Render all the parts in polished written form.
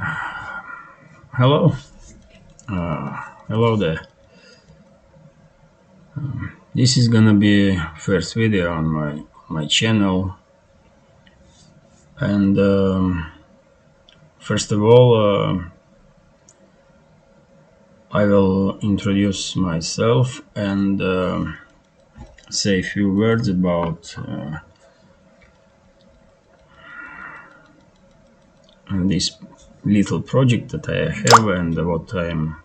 Hello, hello there. This is gonna be first video on my channel, and first of all, I will introduce myself and say a few words about this little project that I have and what I'm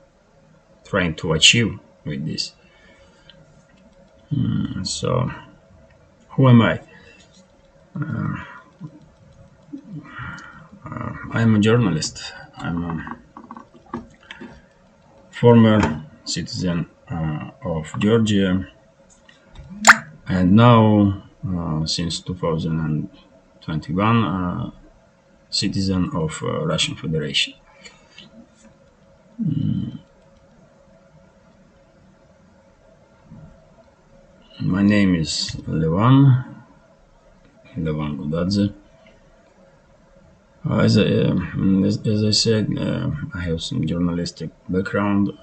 trying to achieve with this. So, who am I? I'm a journalist. I'm a former citizen of Georgia, and now since 2021 citizen of Russian Federation. My name is Levan Gudadze. As I said, I have some journalistic background,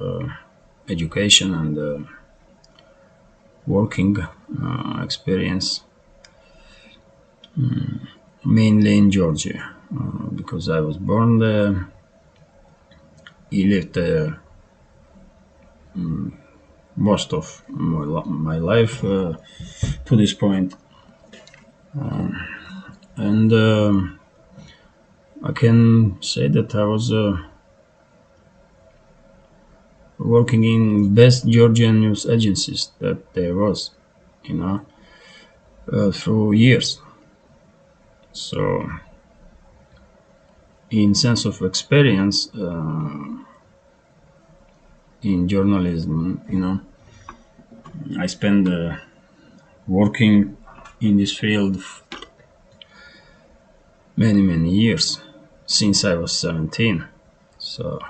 education, and working experience, mainly in Georgia, because I was born there. I lived there most of my life to this point, and I can say that I was working in best Georgian news agencies that there was, through years. So, in sense of experience in journalism, I spent working in this field many years since I was 17. So,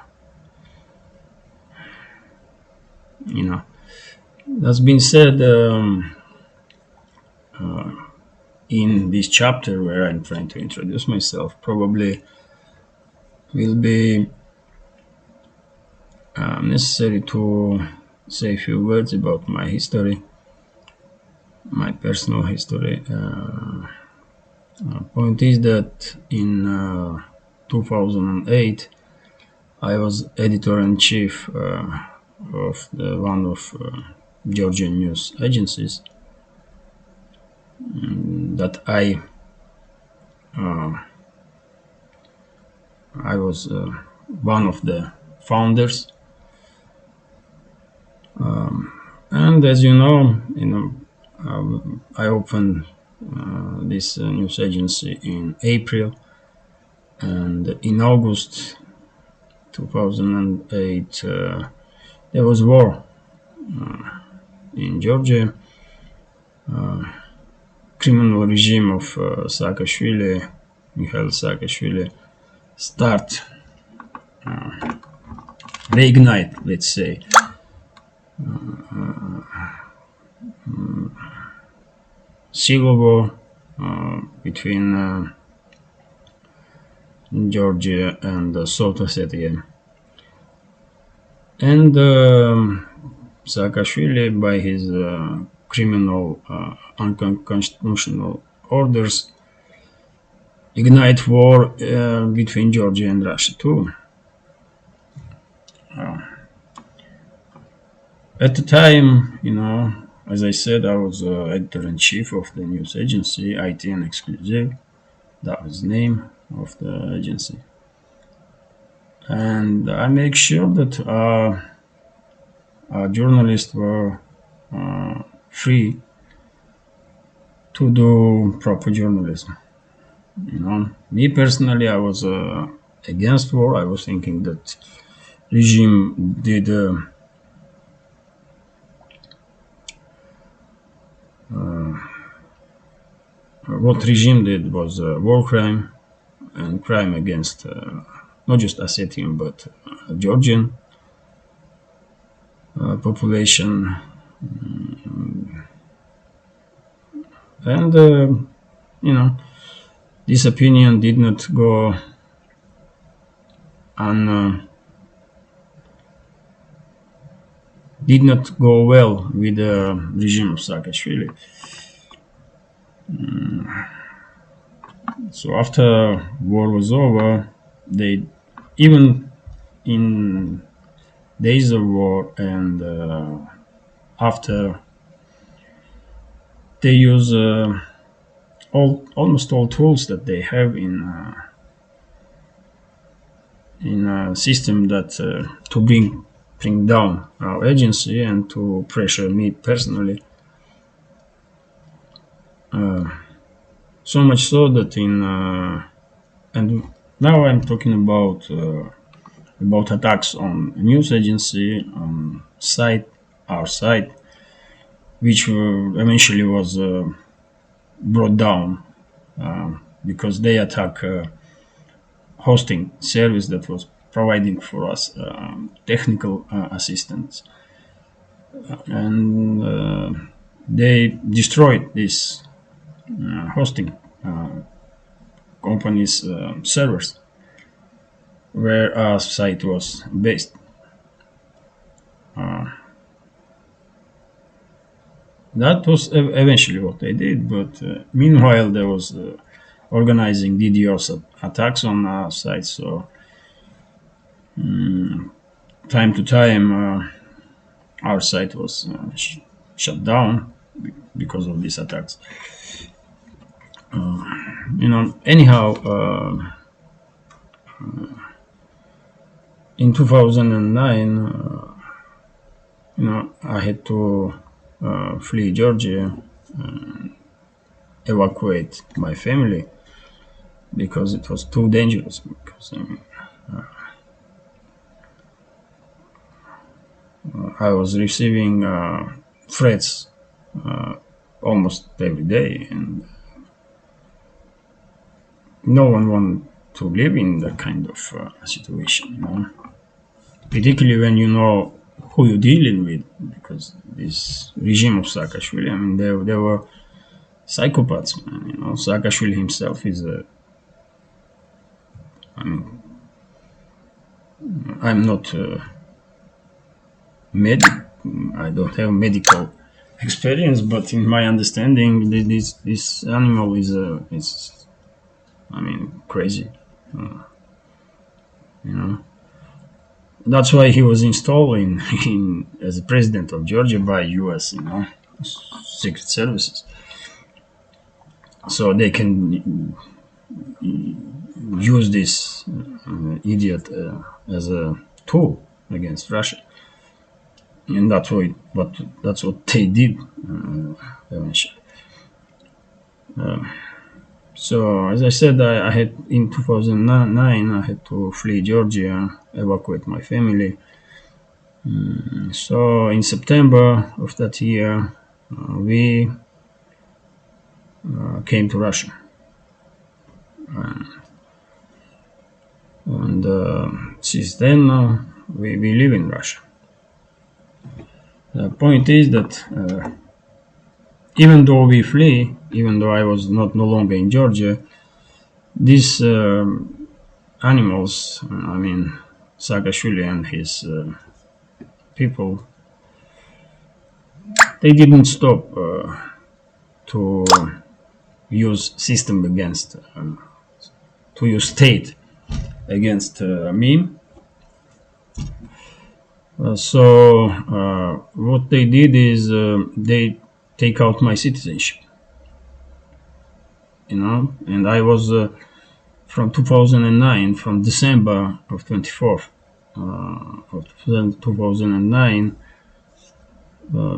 that's been said, in this chapter where I'm trying to introduce myself, probably will be necessary to say a few words about my history, my personal history. Point is that in 2008 I was editor-in-chief of one of Georgian news agencies that I was one of the founders, and as you know, I opened this news agency in April, and in August 2008 there was war in Georgia. Criminal regime of Mikhail Saakashvili, start reignite, let's say, civil war between Georgia and South Ossetia. And Saakashvili, by his criminal, unconstitutional orders, ignite war between Georgia and Russia too. At the time, as I said, I was editor-in-chief of the news agency, ITN Exclusive. That was the name of the agency. And I make sure that our journalists were free to do proper journalism. Me personally, I was against war. I was thinking that regime did what regime did was war crime and crime against not just Ossetian but Georgian population, and this opinion did not go and did not go well with the regime of Saakashvili. So after war was over, they, even in days of war and after, they use almost all tools that they have in a system that to bring down our agency and to pressure me personally. So much so that and now I'm talking about attacks on news agency, on our site, which eventually was brought down because they attack hosting service that was providing for us technical assistance, and they destroyed this hosting company's servers where our site was based. That was eventually what they did, but meanwhile there was organizing DDoS attacks on our site. So time to time our site was shut down because of these attacks. Anyhow, in 2009, I had to flee Georgia, evacuate my family because it was too dangerous. Because I was receiving threats almost every day, and no one wanted to live in that kind of situation. Particularly when you know who you're dealing with, because this regime of Saakashvili, I mean, they were psychopaths, man. Saakashvili himself is I'm not I don't have medical experience, but in my understanding, this animal is crazy. That's why he was installed in as a president of Georgia by U.S. Secret Services, so they can use this idiot as a tool against Russia, and that's what they did eventually. So as I said, I had in 2009 I had to flee Georgia, evacuate my family. So in September of that year, we came to Russia, and since then we live in Russia. The point is that even though we flee, even though I was no longer in Georgia, these animals, Saakashvili and his people, they didn't stop to use system against, to use state against me. So what they did is they take out my citizenship, and I was from 2009, from December of 24th of 2009,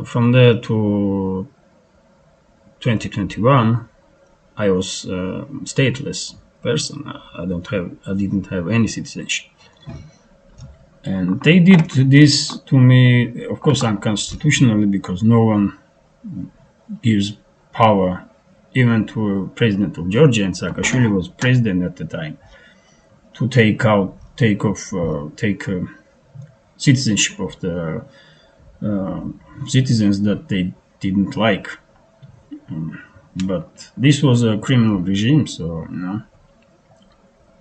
from there to 2021, I was stateless person. I didn't have any citizenship. And they did this to me, of course, unconstitutionally, because no one gives power even to a president of Georgia, and Saakashvili was president at the time, to take citizenship of the citizens that they didn't like. But this was a criminal regime, so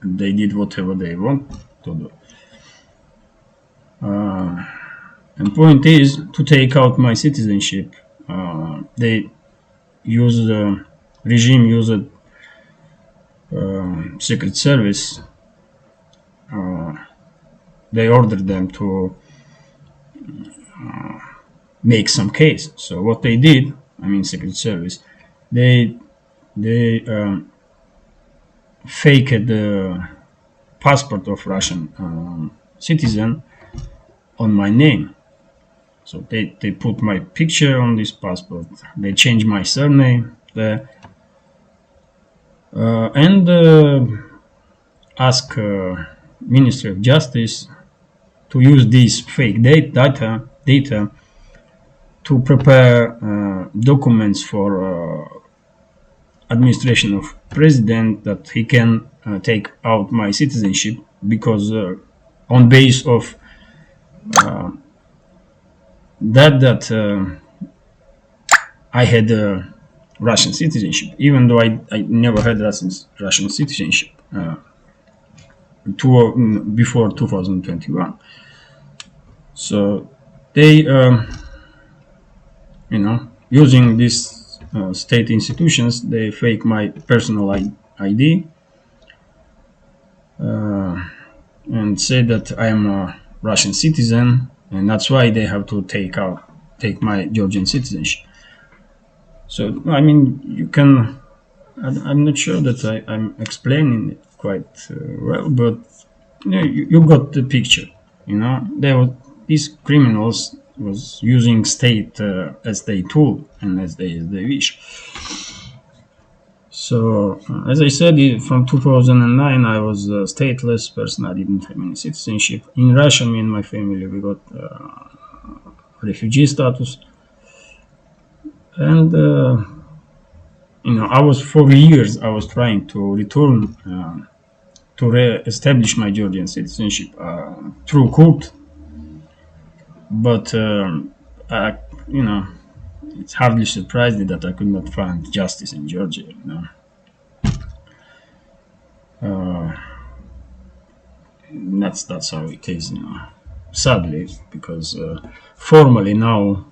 they did whatever they want to do. And point is to take out my citizenship. They use the regime used secret service. They ordered them to make some case. So what they did, I mean, secret service, they faked the passport of Russian citizen on my name. So they put my picture on this passport. They changed my surname there, and ask Ministry of Justice to use this fake data to prepare documents for administration of president that he can take out my citizenship, because on base of that I had Russian citizenship, even though I never had Russian citizenship before 2021. So they, using these state institutions, they fake my personal ID and say that I'm a Russian citizen, and that's why they have to take my Georgian citizenship. So I mean, you can. I'm not sure that I'm explaining it quite well, but you got the picture. These criminals was using state as their tool and as they wish. So as I said, from 2009 I was a stateless person. I didn't have any citizenship. In Russia, me and my family, we got refugee status, and I was for years I was trying to return to re-establish my Georgian citizenship through court, but it's hardly surprising that I could not find justice in Georgia. That's how it is. Sadly, because formally now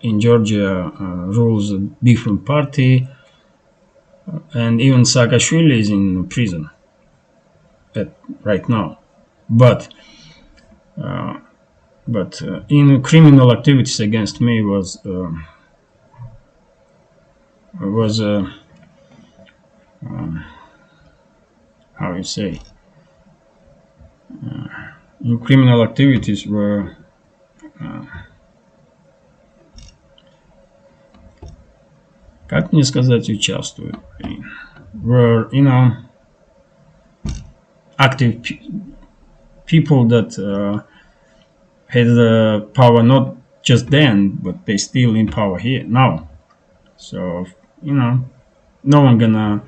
in Georgia rules a different party, and even Saakashvili is in prison right now. But in criminal activities against me was how you say, in criminal activities were как мне сказать участвуют, were active people that had the power not just then, but they still in power here now. So no one gonna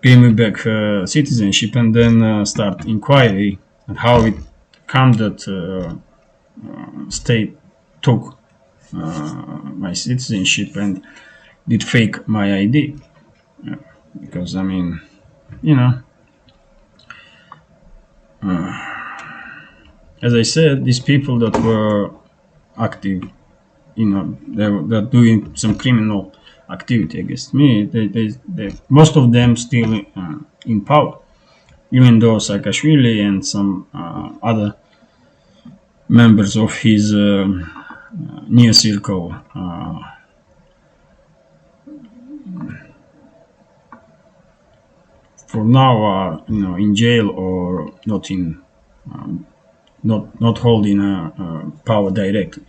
give me back citizenship and then start inquiry on how it come that state took my citizenship and did fake my ID. Because I mean, as I said, these people that were active, they're doing some criminal activity against me. They most of them still in power, even though Saakashvili and some other members of his near circle for now are in jail or not in not holding power directly.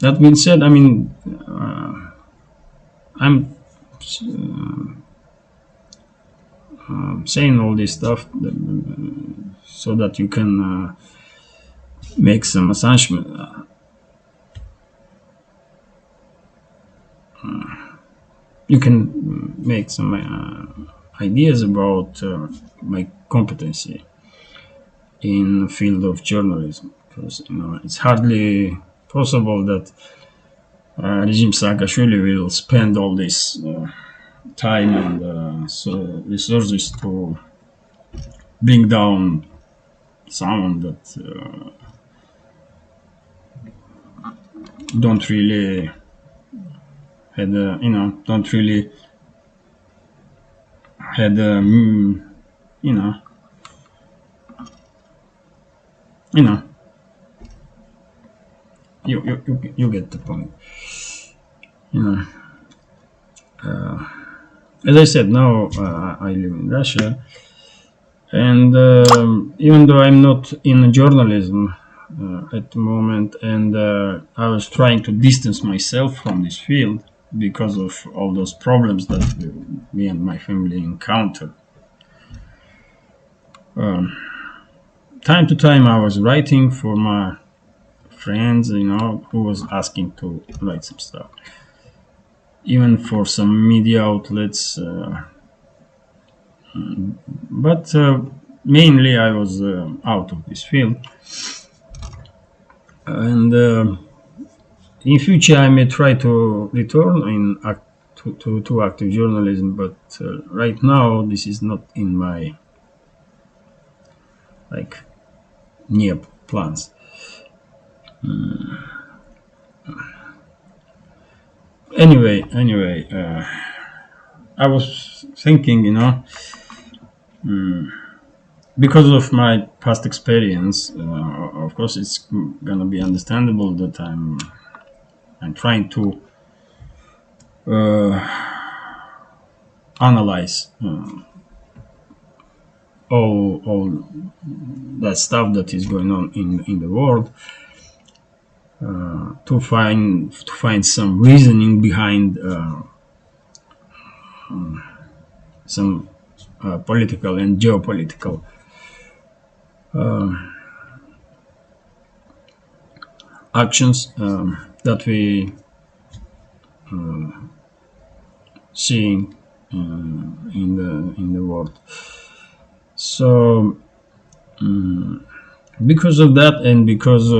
That being said, I mean, I'm saying all this stuff so that you can make some assumption. You can make some ideas about my competency in the field of journalism, because it's hardly possible that regime Saakashvili will spend all this time and so resources to bring down someone that don't really had don't really had you know you know you get the point. You know, as I said, now I live in Russia, and even though I'm not in journalism at the moment, and I was trying to distance myself from this field because of all those problems that me and my family encountered. Time to time, I was writing for my friends, who was asking to write some stuff, even for some media outlets. But mainly I was out of this field, and in future I may try to return to active journalism, but right now this is not in my near plans. Anyway, I was thinking, because of my past experience, of course, it's gonna be understandable that I'm trying to analyze all that stuff that is going on in the world, to find some reasoning behind some political and geopolitical actions that we seeing in the world. So because of that, and because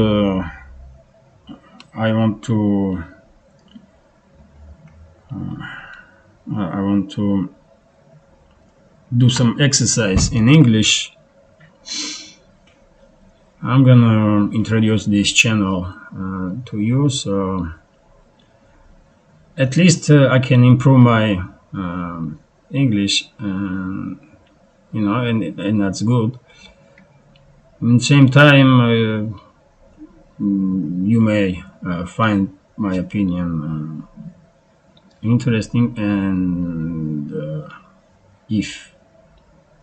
I want to do some exercise in English, I'm gonna introduce this channel to you, so at least I can improve my English, and that's good. At the same time, you may find my opinion interesting, and if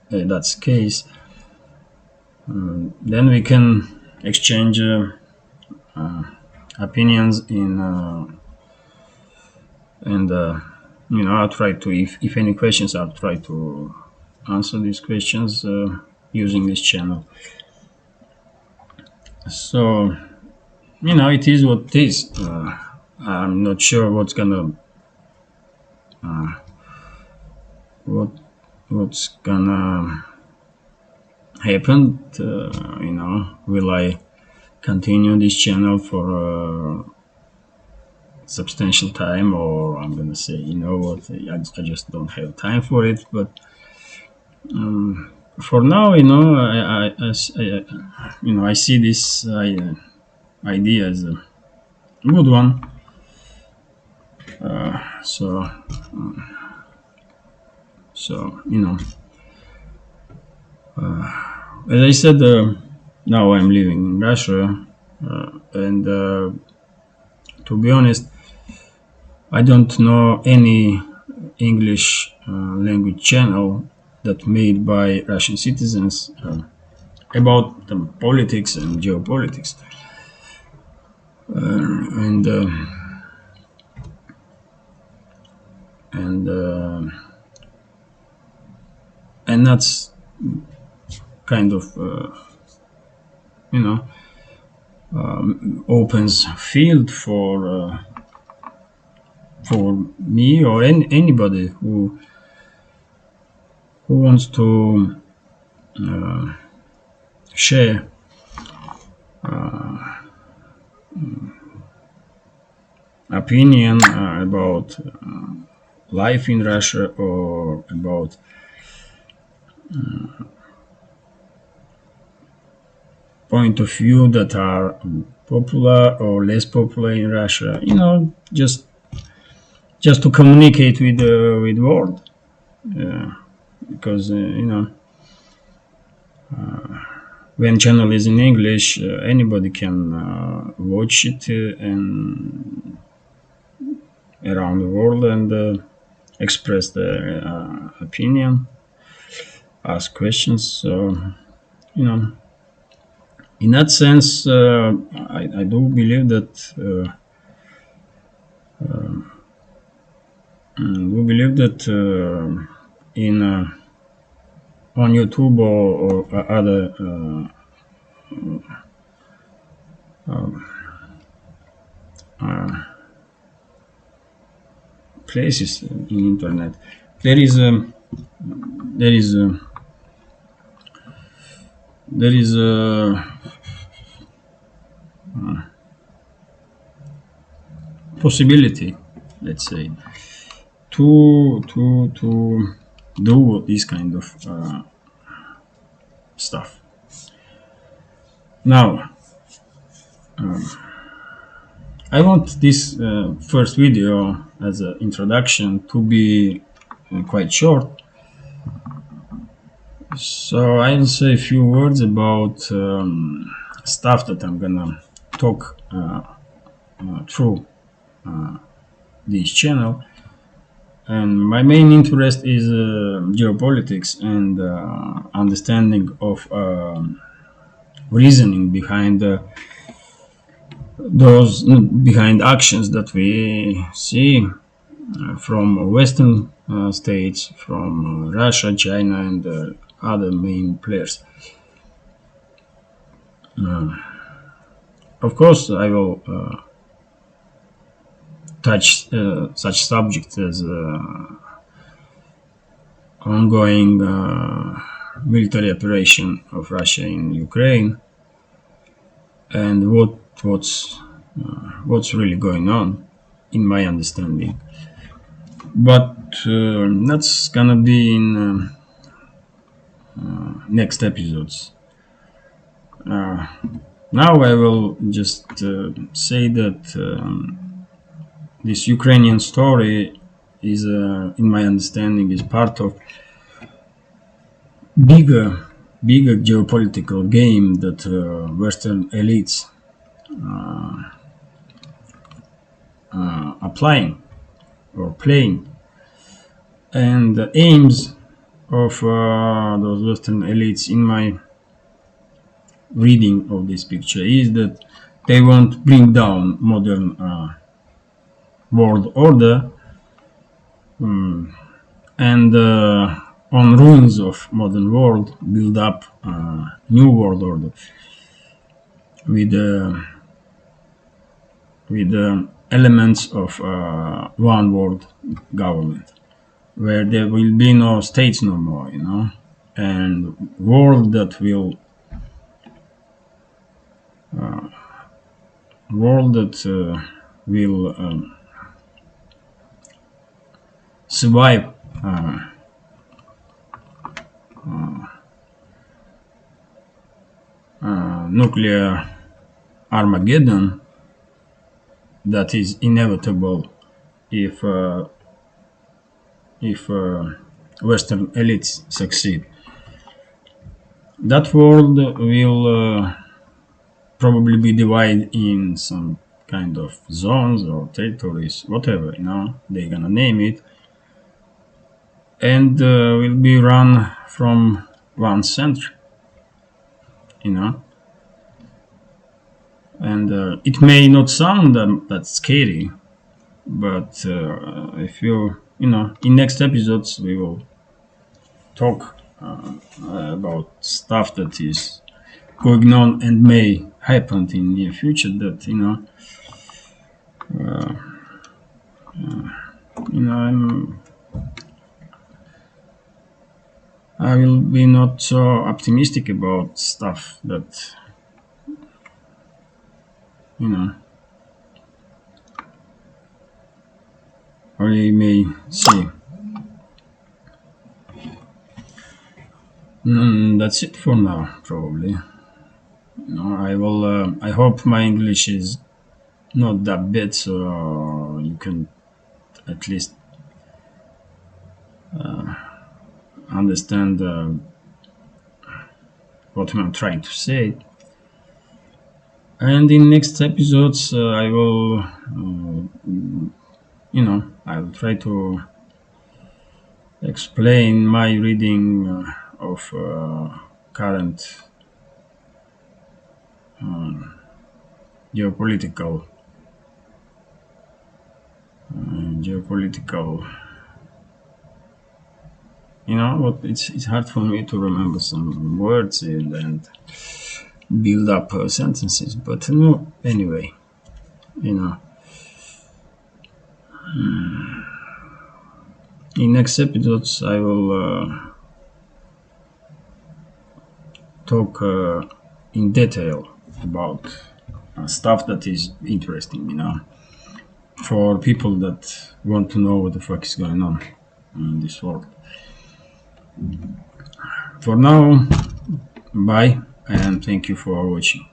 that's the case, then we can exchange opinions and I'll try to, if any questions, I'll try to answer these questions using this channel. So it is what it is. I'm not sure what's gonna happen. Will I continue this channel for substantial time, or I'm gonna say, what, I just don't have time for it. But for now, I see this idea as a good one. So as I said, now I'm living in Russia, and to be honest, I don't know any English language channel that made by Russian citizens about the politics and geopolitics, and that's kind of opens field for me or anybody who wants to share opinion about life in Russia or about point of view that are popular or less popular in Russia. Just to communicate with world, because when channel is in English, anybody can watch it and around the world and express their opinion, ask questions. So in that sense, I do believe that in on YouTube or other places in internet, there is a there is a there is a possibility, let's say, to do this kind of stuff. Now, I want this first video as an introduction to be quite short. So I'll say a few words about stuff that I'm gonna talk through this channel. And my main interest is geopolitics and understanding of reasoning behind those behind actions that we see from Western states, from Russia, China, and other main players. Of course, I will touch such subjects as ongoing military operation of Russia in Ukraine and what's really going on, in my understanding. But that's gonna be in next episodes. Now I will just say that this Ukrainian story is, in my understanding, is part of bigger geopolitical game that Western elites are playing or playing, and the aims of those Western elites, in my reading of this picture, is that they want to bring down modern world order and on ruins of modern world build up new world order with elements of one world government, where there will be no states no more, and world that will survive nuclear Armageddon that is inevitable if Western elites succeed. That world will probably be divided in some kind of zones or territories, whatever, they're gonna name it, and will be run from one center, and it may not sound that scary, but if in next episodes we will talk about stuff that is going on and may happen in near future, that I will be not so optimistic about stuff that we may see. That's it for now, probably. No, I will. I hope my English is not that bad, so you can at least understand what I'm trying to say. And in next episodes, I will, I will try to explain my reading of current geopolitical, geopolitical. What it's hard for me to remember some words and build up sentences. But no, anyway, you know, in next episodes I will talk in detail about stuff that is interesting, for people that want to know what the fuck is going on in this world. For now, bye, and thank you for watching.